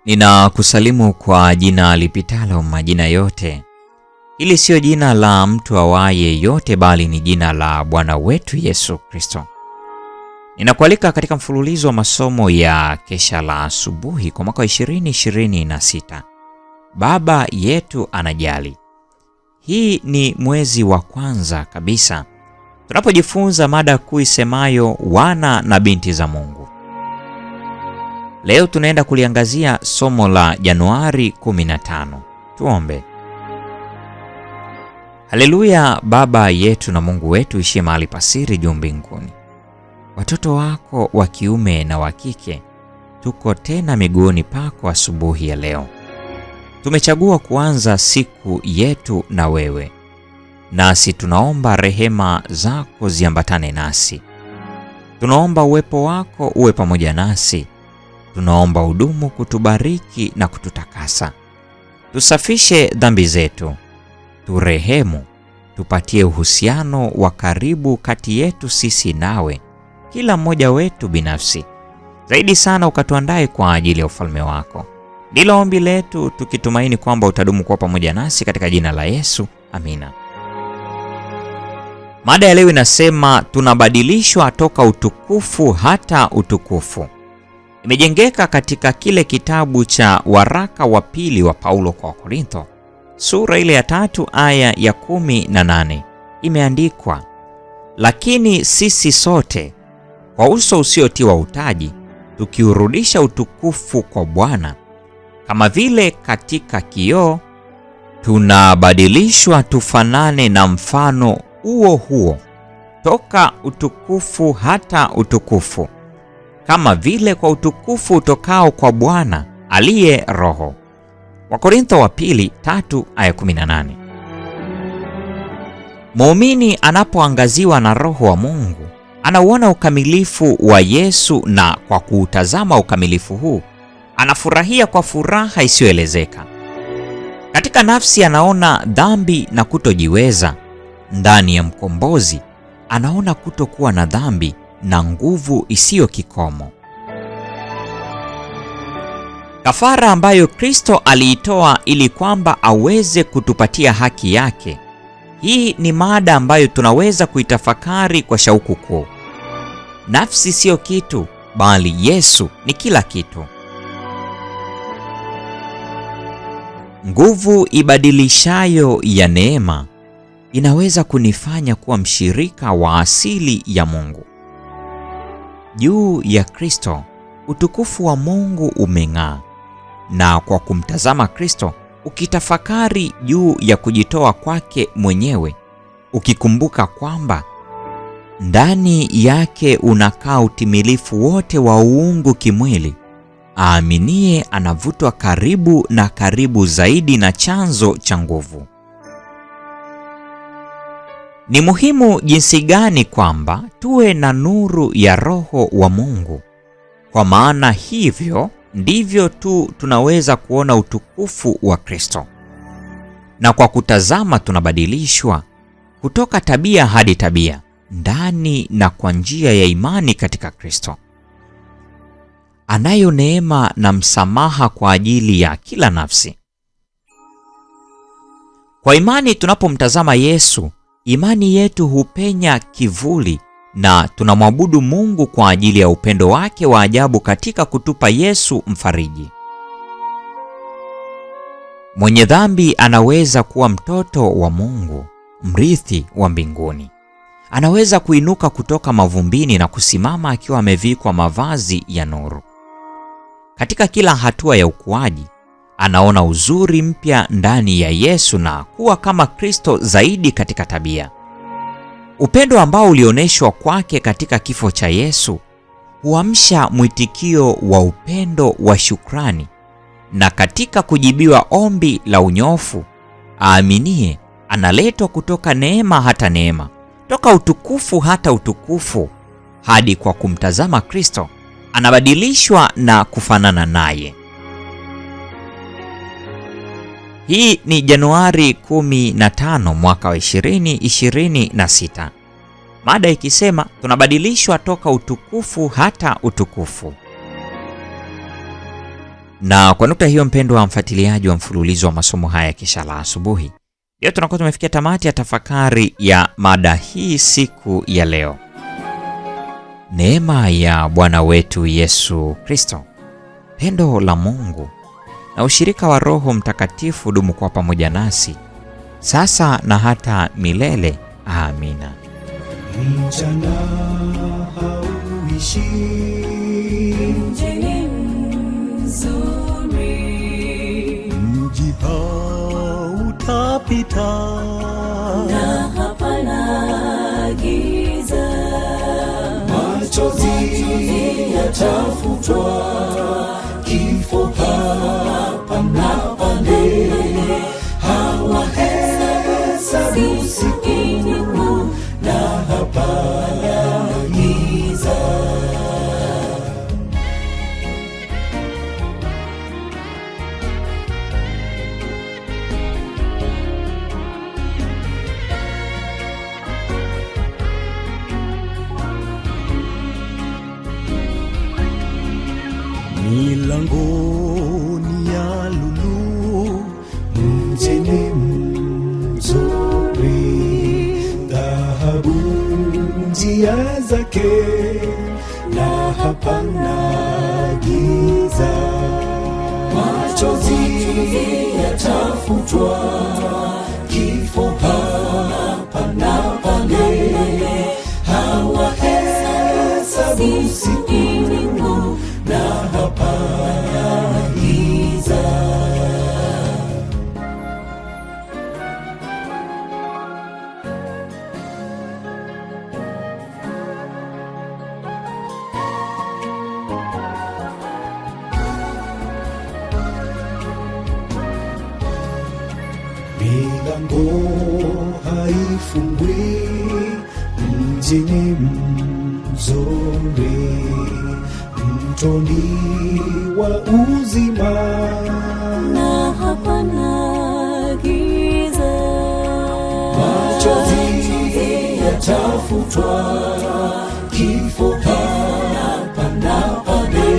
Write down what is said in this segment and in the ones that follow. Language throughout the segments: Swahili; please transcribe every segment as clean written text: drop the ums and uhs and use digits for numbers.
Ninakusalimu kwa jina lipitalo majina yote. Hili sio jina la mtu awaye yote, bali ni jina la Bwana wetu Yesu Kristo. Ninakualika katika mfululizo wa masomo ya kesha la asubuhi kwa mwaka 2026. Baba yetu anajali. Hii ni mwezi wa kwanza kabisa tunapojifunza mada kuu isemayo wana na binti za Mungu. Leo tunaenda kuliangazia somo la Januari 15. Tuombe. Haleluya. Baba yetu na Mungu wetu ishie mahali pasiri juu mbinguni, watoto wako wa kiume na wa kike tuko tena miguuni pako asubuhi ya leo. Tumechagua kuanza siku yetu na wewe, nasi tunaomba rehema zako ziambatane nasi. Tunaomba uwepo wako uwe pamoja nasi. Tunaomba udumu kutubariki na kututakasa. Tusafishe dhambi zetu, turehemu, tupatie uhusiano wa karibu kati yetu sisi nawe, kila mmoja wetu binafsi. Zaidi sana ukatuandae kwa ajili ya ufalme wako. Ndilo ombi letu, tukitumaini kwamba utadumu kuwa pamoja nasi katika jina la Yesu. Amina. Mada ya leo inasema tunabadilishwa toka utukufu hata utukufu. Imejengeka katika kile kitabu cha waraka wa pili wa Paulo kwa Korintho, sura ile ya 3 aya ya 18. Imeandikwa, lakini sisi sote kwa uso usiotiwa utaji, tukiurudisha utukufu kwa Bwana kama vile katika kioo, tunabadilishwa tufanane na mfano huo huo toka utukufu hata utukufu, kama vile kwa utukufu utokao kwa Bwana aliye Roho. Wakorintho wa pili 3 aya 18. Muumini anapoangaziwa na Roho wa Mungu anauona ukamilifu wa Yesu, na kwa kuutazama ukamilifu huu anafurahia kwa furaha isiyoelezeka. Katika nafsi anaona dhambi na kutojiweza. Ndani ya mkombozi anaona kutokuwa na dhambi na nguvu isiyo kikomo. Kafara ambayo Kristo aliitoa ili kwamba aweze kutupatia haki yake. Hii ni mada ambayo tunaweza kuitafakari kwa shauku kuu. Nafsi siyo kitu, bali Yesu ni kila kitu. Nguvu ibadilishayo ya neema inaweza kunifanya kuwa mshirika wa asili ya Mungu. Juu ya Kristo, utukufu wa Mungu umeng'aa, na kwa kumtazama Kristo, ukitafakari juu ya kujitoa kwake mwenyewe, ukikumbuka kwamba ndani yake unakaa utimilifu wote wa uungu kimwili, aaminie anavutwa karibu na karibu zaidi na chanzo cha nguvu. Ni muhimu jinsi gani kwamba tuwe na nuru ya Roho wa Mungu, kwa maana hivyo ndivyo tu tunaweza kuona utukufu wa Kristo. Na kwa kutazama tunabadilishwa kutoka tabia hadi tabia ndani na kwa njia ya imani katika Kristo. Anayo neema na msamaha kwa ajili ya kila nafsi. Kwa imani tunapomtazama Yesu, imani yetu hupenya kivuli na tunamwabudu Mungu kwa ajili ya upendo wake wa ajabu katika kutupa Yesu mfariji. Mwenye dhambi anaweza kuwa mtoto wa Mungu, mrithi wa mbinguni. Anaweza kuinuka kutoka mavumbini na kusimama akiwa amevikwa mavazi ya nuru. Katika kila hatua ya ukuaji, anaona uzuri mpya ndani ya Yesu na kuwa kama Kristo zaidi katika tabia. Upendo ambao ulioneshwa kwake katika kifo cha Yesu huamsha mwitikio wa upendo wa shukrani, na katika kujibiwa ombi la unyofu, aaminie analetwa kutoka neema hata neema, toka utukufu hata utukufu, hadi kwa kumtazama Kristo anabadilishwa na kufanana naye. Hii ni Januari 15 mwaka wa 2026. Mada ikisema tunabadilishwa toka utukufu hata utukufu. Na kwa nukta hiyo, mpendwa wa mfuatiliaji wa mfululizo wa masomo haya ya Kesha la Asubuhi, leo tunakuwa tumefikia tamati ya tafakari ya mada hii siku ya leo. Neema ya Bwana wetu Yesu Kristo, pendo la Mungu na ushirika wa Roho Mtakatifu dumu kwa pamoja nasi sasa na hata milele. Amina. Mchana hauishi, mji mzuri, mji hautapita, na hapana giza. Machozi yatafutwa, kifo hapana pale, hawahesabu siku na hapana giza. Milangoni ya lulu, mjini mzuri, dhahabu njia zake, na hapana giza. Machozi yatafutwa, kifo hapana pale, hawahesabu siku na hapana giza. Milango haifungwi, mjini mzuri, mtoni wa uzima, na hapana giza. Machozi yatafutwa, kifo hapana pale,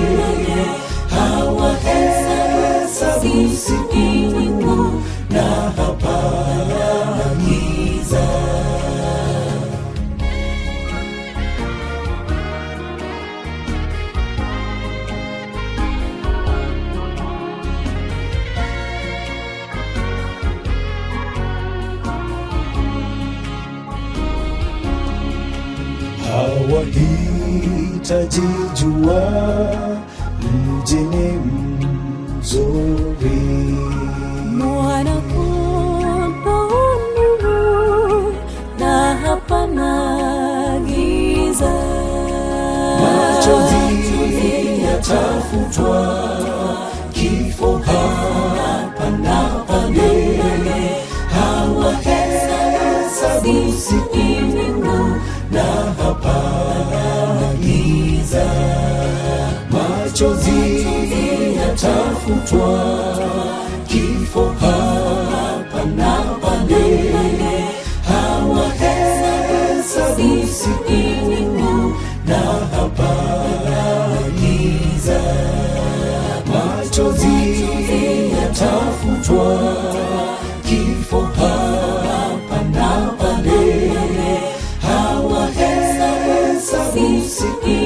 hawahesabu siku na hapana giza. Hawahitaji jua, mjini mzuri, Mwana-Kondoo nuru, na hapana giza. Machozi yatafutwa, kifo hapana pale, hawahesabu siku na hapana giza. Machozi yatafutwa, kifo hapana pale, hawahesabu siku na hapana giza. Machozi yatafutwa, kifo hapana pale, hawahesabu siku